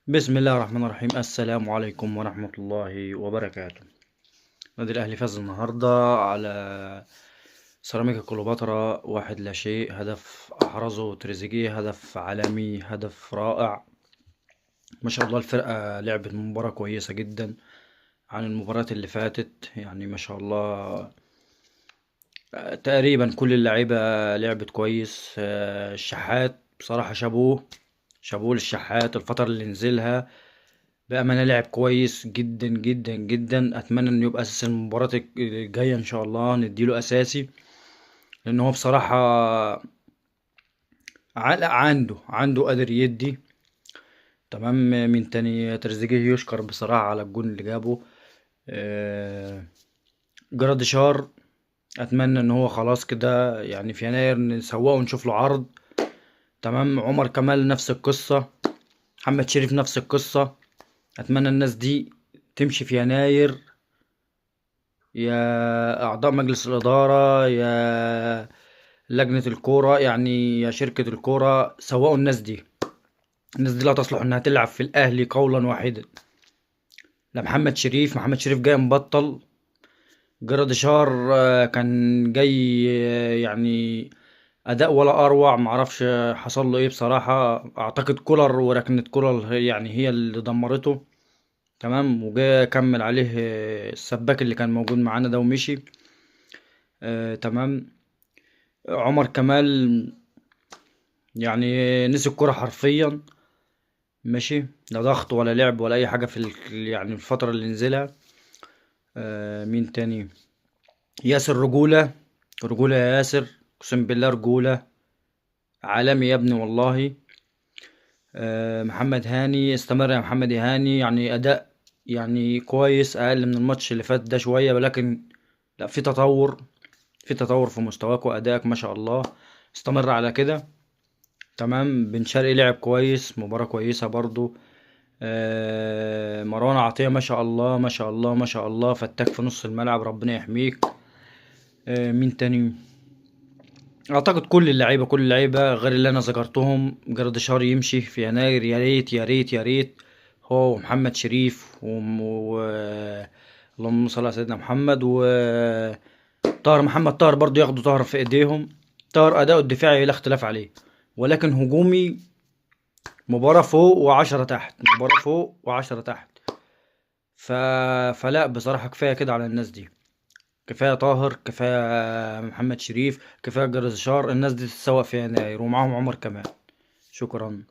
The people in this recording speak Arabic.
بسم الله الرحمن الرحيم. السلام عليكم ورحمة الله وبركاته. نادي الأهلي فاز النهاردة على سيراميكا كليوباترا 1-0. هدف أحرزه تريزيجيه، هدف عالمي، هدف رائع. ما شاء الله الفرقة لعبت مباراة كويسة جدا عن المباريات اللي فاتت، يعني ما شاء الله. تقريبا كل اللعيبة لعبت كويس. الشحات بصراحة شابوه للشحات الفترة اللي نزلها. بأمانة لعب كويس جدا جدا جدا. أتمنى إنه يبقى أساس المباراة الجاية إن شاء الله، نديله أساسي. لأن هو بصراحة عنده قادر يدي. تمام. من تاني تريزيجيه يشكر بصراحة على الجون اللي جابه. آه، جراديشار أتمنى إن هو خلاص كده، يعني في يناير نسوقه ونشوف له عرض. تمام. عمر كمال نفس القصة، محمد شريف نفس القصة. أتمنى الناس دي تمشي في يناير، يا أعضاء مجلس الإدارة، يا لجنة الكورة، يعني يا شركة الكورة، سوقوا الناس دي. الناس دي لا تصلح إنها تلعب في الأهلي قولا واحدا. لا، محمد شريف جاي مبطل. جراديشار كان جاي، يعني أداء ولا أروع. معرفش حصل له إيه بصراحة. أعتقد كولر وركنة كولر يعني هي اللي دمرته. تمام. وجا كمل عليه السباك اللي كان موجود معانا ده ومشي. تمام. عمر كمال يعني نسي الكرة حرفيا. ماشي. لا ضغط ولا لعب ولا اي حاجة يعني الفترة اللي نزلها. مين تاني؟ ياسر رجولة. رجولة يا ياسر، اقسم بالله رجولة. عالمي يا ابني والله. محمد هاني، استمر يا محمد يا هاني. يعني اداء يعني كويس، اقل من الماتش اللي فات ده شوية، ولكن لا، في تطور في مستواك وادائك ما شاء الله. استمر على كده. تمام. بن شرقي لعب كويس، مباراة كويسة برضو. مروان عطية ما شاء الله ما شاء الله ما شاء الله، فتاك في نص الملعب، ربنا يحميك. مين تاني؟ اعتقد كل اللعيبة غير اللي انا ذكرتهم. جراديشار يمشي في يناير، يا ريت يا ريت يا ريت. هو ومحمد شريف اللهم صل على سيدنا محمد. محمد طاهر برضو ياخدوا طاهر في ايديهم. طاهر اداؤه الدفاعي لا اختلاف عليه، ولكن هجومي مباراة فوق وعشرة تحت، مباراة فوق وعشرة تحت. ف... فلا بصراحة كفاية كده على الناس دي. كفاية طاهر، كفاية محمد شريف، كفاية جرزشار. الناس دي تتسوق في يناير ومعاهم عمر كمان. شكرا.